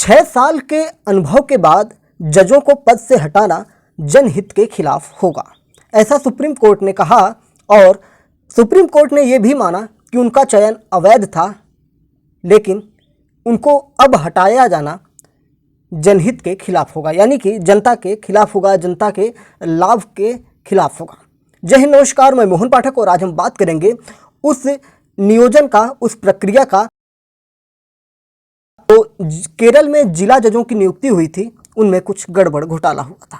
6 साल के अनुभव के बाद जजों को पद से हटाना जनहित के खिलाफ होगा, ऐसा सुप्रीम कोर्ट ने कहा। और सुप्रीम कोर्ट ने यह भी माना कि उनका चयन अवैध था, लेकिन उनको अब हटाया जाना जनहित के खिलाफ होगा, यानी कि जनता के खिलाफ होगा, जनता के लाभ के खिलाफ होगा। जय हिंद, नमस्कार, मैं मोहन पाठक और आज हम बात करेंगे उस नियोजन का, उस प्रक्रिया का। तो केरल में जिला जजों की नियुक्ति हुई थी, उनमें कुछ गड़बड़ घोटाला हुआ था।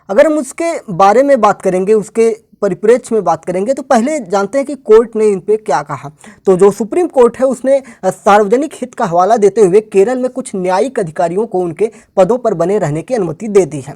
अगर हम उसके बारे में बात करेंगे, उसके परिप्रेक्ष्य में बात करेंगे, तो पहले जानते हैं कि कोर्ट ने इन पे क्या कहा। तो जो सुप्रीम कोर्ट है उसने सार्वजनिक हित का हवाला देते हुए केरल में कुछ न्यायिक अधिकारियों को उनके पदों पर बने रहने की अनुमति दे दी है।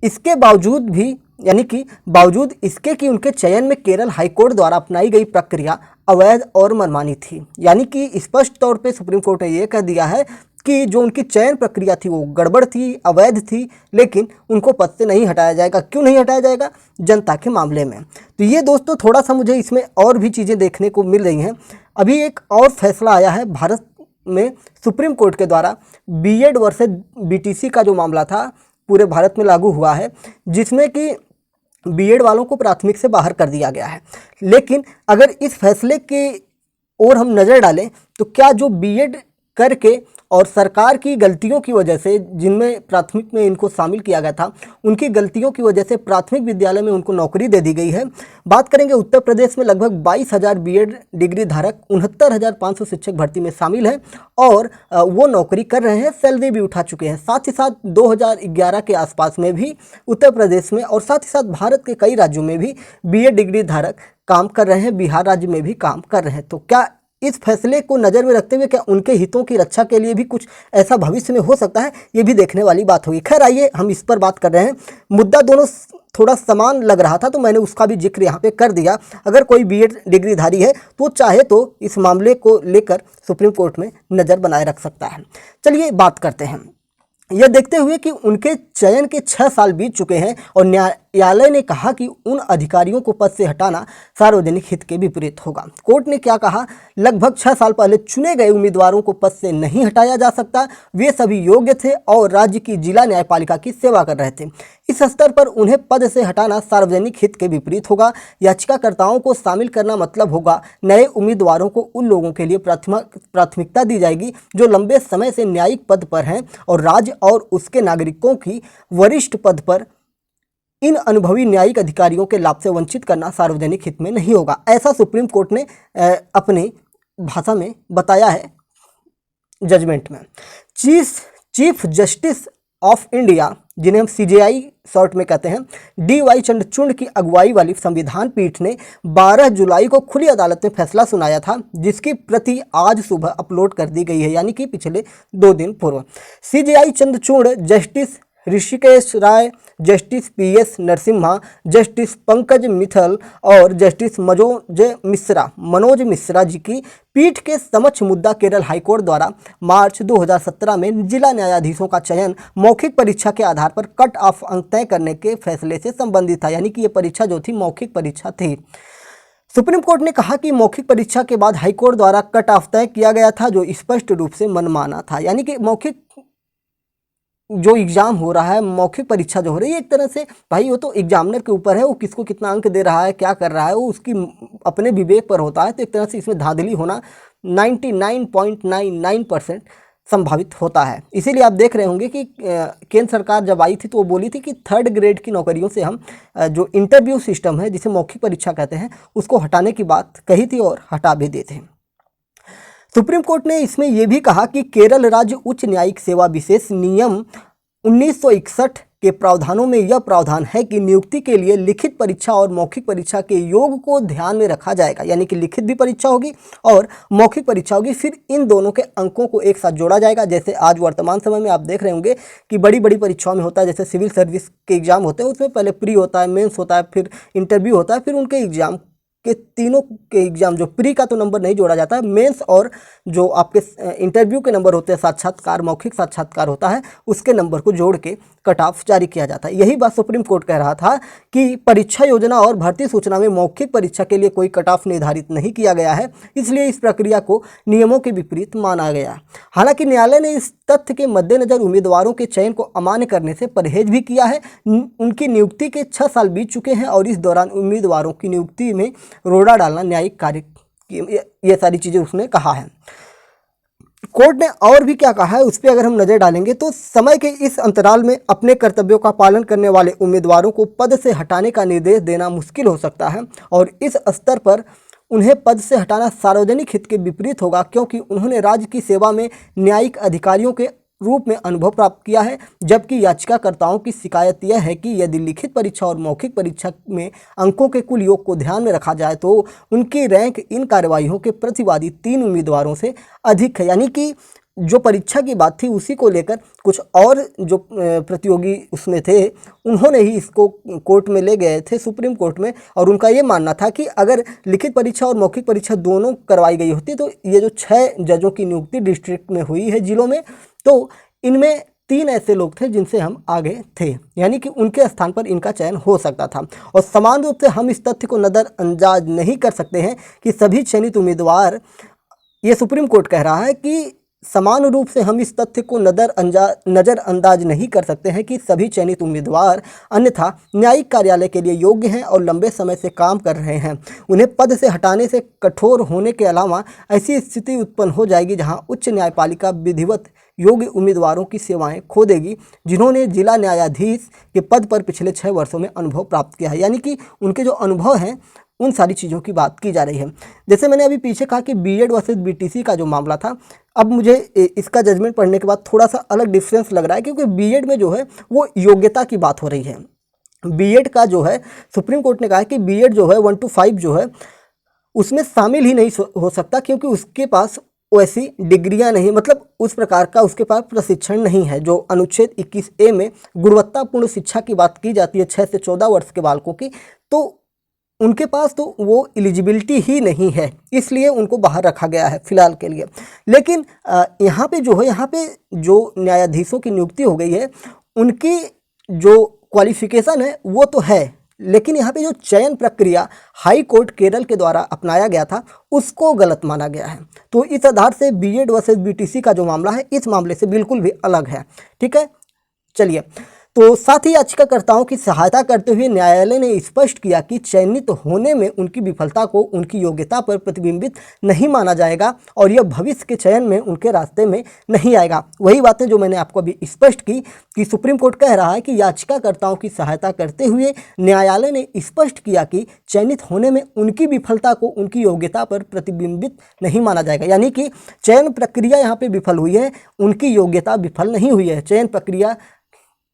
इसके बावजूद भी, यानी कि बावजूद इसके कि उनके चयन में केरल हाईकोर्ट द्वारा अपनाई गई प्रक्रिया अवैध और मनमानी थी। यानी कि स्पष्ट तौर पे सुप्रीम कोर्ट ने यह कह दिया है कि जो उनकी चयन प्रक्रिया थी वो गड़बड़ थी, अवैध थी, लेकिन उनको पद से नहीं हटाया जाएगा। क्यों नहीं हटाया जाएगा? जनता के मामले में। तो ये दोस्तों थोड़ा सा मुझे इसमें और भी चीज़ें देखने को मिल रही हैं। अभी एक और फैसला आया है भारत में सुप्रीम कोर्ट के द्वारा, बीएड वर्सेस बीटीसी का जो मामला था पूरे भारत में लागू हुआ है, जिसमें कि बीएड वालों को प्राथमिक से बाहर कर दिया गया है। लेकिन अगर इस फैसले के ओर हम नज़र डालें तो क्या जो बीएड करके और सरकार की गलतियों की वजह से, जिनमें प्राथमिक में इनको शामिल किया गया था, उनकी गलतियों की वजह से प्राथमिक विद्यालय में उनको नौकरी दे दी गई है। बात करेंगे उत्तर प्रदेश में लगभग 22,000 बीएड डिग्री धारक 69,500 शिक्षक भर्ती में शामिल हैं और वो नौकरी कर रहे हैं, सैलरी भी उठा चुके हैं। साथ ही साथ 2011 के आसपास में भी उत्तर प्रदेश में और साथ ही साथ भारत के कई राज्यों में भी बीएड डिग्री धारक काम कर रहे हैं, बिहार राज्य में भी काम कर रहे हैं। तो क्या इस फैसले को नज़र में रखते हुए क्या उनके हितों की रक्षा के लिए भी कुछ ऐसा भविष्य में हो सकता है? ये भी देखने वाली बात होगी। खैर, आइए हम इस पर बात कर रहे हैं। मुद्दा दोनों थोड़ा समान लग रहा था तो मैंने उसका भी जिक्र यहाँ पे कर दिया। अगर कोई बीएड डिग्रीधारी है तो चाहे तो इस मामले को लेकर सुप्रीम कोर्ट में नज़र बनाए रख सकता है। चलिए बात करते हैं। यह देखते हुए कि उनके चयन के 6 साल बीत चुके हैं और न्यायालय ने कहा कि उन अधिकारियों को पद से हटाना सार्वजनिक हित के विपरीत होगा। कोर्ट ने क्या कहा? लगभग 6 साल पहले चुने गए उम्मीदवारों को पद से नहीं हटाया जा सकता। वे सभी योग्य थे और राज्य की जिला न्यायपालिका की सेवा कर रहे थे। इस स्तर पर उन्हें पद से हटाना सार्वजनिक हित के विपरीत होगा। याचिकाकर्ताओं को शामिल करना मतलब होगा नए उम्मीदवारों को उन लोगों के लिए प्राथमिकता दी जाएगी जो लंबे समय से न्यायिक पद पर हैं और राज्य और उसके नागरिकों की वरिष्ठ पद पर इन अनुभवी न्यायिक अधिकारियों के लाभ से वंचित करना सार्वजनिक हित में नहीं होगा। ऐसा सुप्रीम कोर्ट ने अपनी भाषा में बताया है जजमेंट में। चीफ जस्टिस ऑफ इंडिया, जिन्हें हम सीजेआई शॉर्ट में कहते हैं, डीवाई चंद्रचूड़ की अगुवाई वाली संविधान पीठ ने 12 जुलाई को खुली अदालत में फैसला सुनाया था, जिसकी प्रति आज सुबह अपलोड कर दी गई है, यानी कि पिछले 2 दिन पूर्व। CJI Chandrachud justice Rishikesh Roy, justice PS Narasimha, justice Pankaj Mittal और जस्टिस मनोज मिश्रा जी की पीठ के समक्ष मुद्दा केरल हाईकोर्ट द्वारा मार्च 2017 में जिला न्यायाधीशों का चयन मौखिक परीक्षा के आधार पर कट ऑफ अंक तय करने के फैसले से संबंधित था। यानी कि ये परीक्षा जो थी मौखिक परीक्षा थी। सुप्रीम कोर्ट ने कहा कि मौखिक परीक्षा के बाद हाईकोर्ट द्वारा कट ऑफ तय किया गया था, जो स्पष्ट रूप से मनमाना था। यानी कि मौखिक जो एग्ज़ाम हो रहा है, मौखिक परीक्षा जो हो रही है, एक तरह से भाई वो तो एग्जामिनर के ऊपर है, वो किसको कितना अंक दे रहा है, क्या कर रहा है, वो उसकी अपने विवेक पर होता है। तो एक तरह से इसमें धांधली होना 99.99% संभावित होता है। इसीलिए आप देख रहे होंगे कि केंद्र सरकार जब आई थी तो वो बोली थी कि 3rd ग्रेड की नौकरियों से हम जो इंटरव्यू सिस्टम है, जिसे मौखिक परीक्षा कहते हैं, उसको हटाने की बात कही थी और हटा भी दी थी। सुप्रीम कोर्ट ने इसमें यह भी कहा कि केरल राज्य उच्च न्यायिक सेवा विशेष नियम 1961 के प्रावधानों में यह प्रावधान है कि नियुक्ति के लिए लिखित परीक्षा और मौखिक परीक्षा के योग को ध्यान में रखा जाएगा। यानी कि लिखित भी परीक्षा होगी और मौखिक परीक्षा होगी, फिर इन दोनों के अंकों को एक साथ जोड़ा जाएगा। जैसे आज वर्तमान समय में आप देख रहे होंगे कि बड़ी बड़ी परीक्षाओं में होता है, जैसे सिविल सर्विस के एग्जाम होते हैं, उसमें पहले प्री होता है, मेंस होता है, फिर इंटरव्यू होता है, फिर उनके एग्जाम के तीनों के एग्जाम, जो प्री का तो नंबर नहीं जोड़ा जाता है, मेंस और जो आपके इंटरव्यू के नंबर होते हैं, साक्षात्कार मौखिक साक्षात्कार होता है, उसके नंबर को जोड़ के कट ऑफ जारी किया जाता है। यही बात सुप्रीम कोर्ट कह रहा था कि परीक्षा योजना और भर्ती सूचना में मौखिक परीक्षा के लिए कोई कट ऑफ निर्धारित नहीं किया गया है, इसलिए इस प्रक्रिया को नियमों के विपरीत माना गया। हालांकि न्यायालय ने इस तथ्य के मद्देनजर उम्मीदवारों के चयन को अमान्य करने से परहेज भी किया है। उनकी नियुक्ति के 6 साल बीत चुके हैं और इस दौरान उम्मीदवारों की नियुक्ति में रोड़ा डालना न्यायिक कार्य, ये सारी चीज़ें उसने कहा है। कोर्ट ने और भी क्या कहा है उस पर अगर हम नज़र डालेंगे तो समय के इस अंतराल में अपने कर्तव्यों का पालन करने वाले उम्मीदवारों को पद से हटाने का निर्देश देना मुश्किल हो सकता है और इस स्तर पर उन्हें पद से हटाना सार्वजनिक हित के विपरीत होगा, क्योंकि उन्होंने राज्य की सेवा में न्यायिक अधिकारियों के रूप में अनुभव प्राप्त किया है। जबकि याचिकाकर्ताओं की शिकायत यह है कि यदि लिखित परीक्षा और मौखिक परीक्षा में अंकों के कुल योग को ध्यान में रखा जाए तो उनकी रैंक इन कार्यवाहियों के प्रतिवादी 3 उम्मीदवारों से अधिक है। यानी कि जो परीक्षा की बात थी उसी को लेकर कुछ और जो प्रतियोगी उसमें थे उन्होंने ही इसको कोर्ट में ले गए थे, सुप्रीम कोर्ट में, और उनका ये मानना था कि अगर लिखित परीक्षा और मौखिक परीक्षा दोनों करवाई गई होती तो ये जो 6 जजों की नियुक्ति डिस्ट्रिक्ट में हुई है, जिलों में, तो इनमें 3 ऐसे लोग थे जिनसे हम आगे थे, यानी कि उनके स्थान पर इनका चयन हो सकता था। और समान रूप से हम इस तथ्य को नज़रअंदाज नहीं कर सकते हैं कि सभी चयनित उम्मीदवार, ये सुप्रीम कोर्ट कह रहा है कि समान रूप से हम इस तथ्य को नज़रअंदाज नहीं कर सकते हैं कि सभी चयनित उम्मीदवार अन्यथा न्यायिक कार्यालय के लिए योग्य हैं और लंबे समय से काम कर रहे हैं। उन्हें पद से हटाने से कठोर होने के अलावा ऐसी स्थिति उत्पन्न हो जाएगी जहां उच्च न्यायपालिका विधिवत योग्य उम्मीदवारों की सेवाएं खो देगी जिन्होंने जिला न्यायाधीश के पद पर पिछले 6 वर्षों में अनुभव प्राप्त किया है। यानी कि उनके जो अनुभव हैं उन सारी चीज़ों की बात की जा रही है। जैसे मैंने अभी पीछे कहा कि बीएड वर्सेस बीटीसी का जो मामला था, अब मुझे इसका जजमेंट पढ़ने के बाद थोड़ा सा अलग डिफरेंस लग रहा है, क्योंकि बीएड में जो है वो योग्यता की बात हो रही है। बीएड का जो है सुप्रीम कोर्ट ने कहा है कि बीएड जो है 1 to 5 जो है उसमें शामिल ही नहीं हो सकता, क्योंकि उसके पास वैसी डिग्रियां नहीं, मतलब उस प्रकार का उसके पास प्रशिक्षण नहीं है। जो अनुच्छेद 21A में गुणवत्तापूर्ण शिक्षा की बात की जाती है 6 से 14 वर्ष के बालकों की, तो उनके पास तो वो एलिजिबिलिटी ही नहीं है, इसलिए उनको बाहर रखा गया है फिलहाल के लिए। लेकिन यहाँ पे जो है, यहाँ पे जो न्यायाधीशों की नियुक्ति हो गई है उनकी जो क्वालिफिकेशन है वो तो है, लेकिन यहाँ पे जो चयन प्रक्रिया हाई कोर्ट केरल के द्वारा अपनाया गया था उसको गलत माना गया है। तो इस आधार से बीएड वर्सेस बीटीसी का जो मामला है इस मामले से बिल्कुल भी अलग है। ठीक है, चलिए। तो साथ ही याचिकाकर्ताओं की सहायता करते हुए न्यायालय ने स्पष्ट किया कि चयनित होने में उनकी विफलता को उनकी योग्यता पर प्रतिबिंबित नहीं माना जाएगा और यह भविष्य के चयन में उनके रास्ते में नहीं आएगा। वही बातें जो मैंने आपको अभी स्पष्ट की कि सुप्रीम कोर्ट कह रहा है कि याचिकाकर्ताओं की सहायता करते हुए न्यायालय ने स्पष्ट किया कि चयनित होने में उनकी विफलता को उनकी योग्यता पर प्रतिबिंबित नहीं माना जाएगा। यानी कि चयन प्रक्रिया यहाँ पर विफल हुई है, उनकी योग्यता विफल नहीं हुई है, चयन प्रक्रिया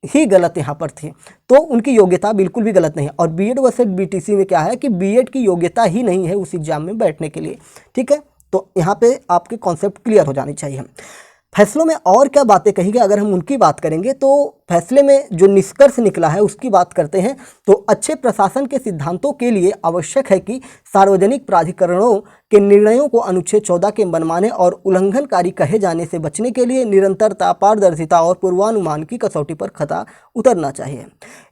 ही गलत यहाँ पर थी, तो उनकी योग्यता बिल्कुल भी गलत नहीं है। और बीएड वर्सेस बीटीसी में क्या है कि बीएड की योग्यता ही नहीं है उस एग्जाम में बैठने के लिए। ठीक है, तो यहाँ पे आपके कॉन्सेप्ट क्लियर हो जाने चाहिए। फैसलों में और क्या बातें कही गई, अगर हम उनकी बात करेंगे तो फैसले में जो निष्कर्ष निकला है उसकी बात करते हैं। तो अच्छे प्रशासन के सिद्धांतों के लिए आवश्यक है कि सार्वजनिक प्राधिकरणों के निर्णयों को अनुच्छेद 14 के मनमाने और उल्लंघनकारी कहे जाने से बचने के लिए निरंतरता, पारदर्शिता और पूर्वानुमान की कसौटी पर खरा उतरना चाहिए।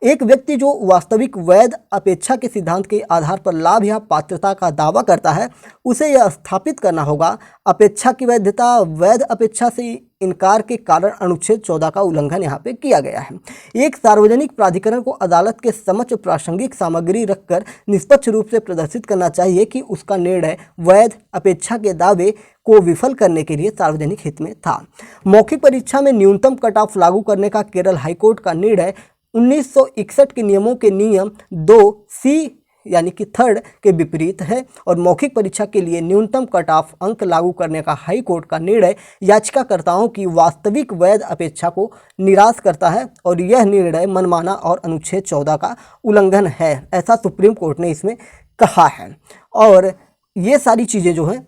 एक व्यक्ति जो वास्तविक वैध अपेक्षा के सिद्धांत के आधार पर लाभ या पात्रता का दावा करता है उसे यह स्थापित करना होगा अपेक्षा की वैधता, वैध अपेक्षा से इनकार के कारण अनुच्छेद 14 का उल्लंघन यहाँ पे किया गया है। एक सार्वजनिक प्राधिकरण को अदालत के समक्ष प्रासंगिक सामग्री रखकर निष्पक्ष रूप से प्रदर्शित करना चाहिए कि उसका निर्णय वैध अपेक्षा के दावे को विफल करने के लिए सार्वजनिक हित में था। मौखिक परीक्षा में न्यूनतम कट ऑफ लागू करने का केरल हाईकोर्ट का निर्णय 1961 के नियमों के नियम 2C यानी कि 3rd के विपरीत है और मौखिक परीक्षा के लिए न्यूनतम कट ऑफ अंक लागू करने का हाई कोर्ट का निर्णय याचिकाकर्ताओं की वास्तविक वैध अपेक्षा को निराश करता है और यह निर्णय मनमाना और अनुच्छेद 14 का उल्लंघन है, ऐसा सुप्रीम कोर्ट ने इसमें कहा है। और ये सारी चीज़ें जो हैं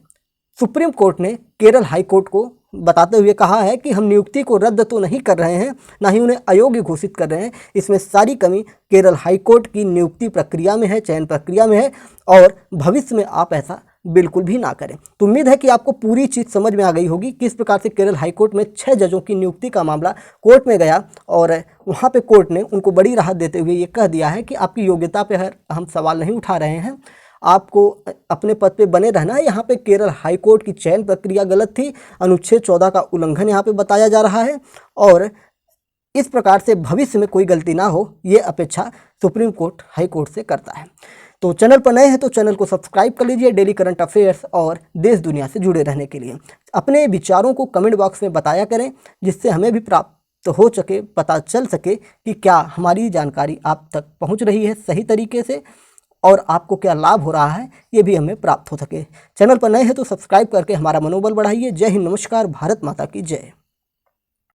सुप्रीम कोर्ट ने केरल हाई कोर्ट को बताते हुए कहा है कि हम नियुक्ति को रद्द तो नहीं कर रहे हैं, ना ही उन्हें अयोग्य घोषित कर रहे हैं। इसमें सारी कमी केरल हाईकोर्ट की नियुक्ति प्रक्रिया में है, चयन प्रक्रिया में है, और भविष्य में आप ऐसा बिल्कुल भी ना करें। तो उम्मीद है कि आपको पूरी चीज़ समझ में आ गई होगी, किस प्रकार से केरल हाईकोर्ट में 6 जजों की नियुक्ति का मामला कोर्ट में गया और वहाँ पे कोर्ट ने उनको बड़ी राहत देते हुए ये कह दिया है कि आपकी योग्यता पे हम सवाल नहीं उठा रहे हैं, आपको अपने पद पे बने रहना है। यहाँ पे केरल हाईकोर्ट की चयन प्रक्रिया गलत थी, अनुच्छेद 14 का उल्लंघन यहाँ पे बताया जा रहा है, और इस प्रकार से भविष्य में कोई गलती ना हो, ये अपेक्षा सुप्रीम कोर्ट हाई कोर्ट से करता है। तो चैनल पर नए हैं तो चैनल को सब्सक्राइब कर लीजिए डेली करंट अफेयर्स और देश दुनिया से जुड़े रहने के लिए। अपने विचारों को कमेंट बॉक्स में बताया करें, जिससे हमें भी प्राप्त हो सके, पता चल सके कि क्या हमारी जानकारी आप तक पहुंच रही है सही तरीके से, और आपको क्या लाभ हो रहा है ये भी हमें प्राप्त हो सके। चैनल पर नए हैं तो सब्सक्राइब करके हमारा मनोबल बढ़ाइए। जय हिंद, नमस्कार, भारत माता की जय।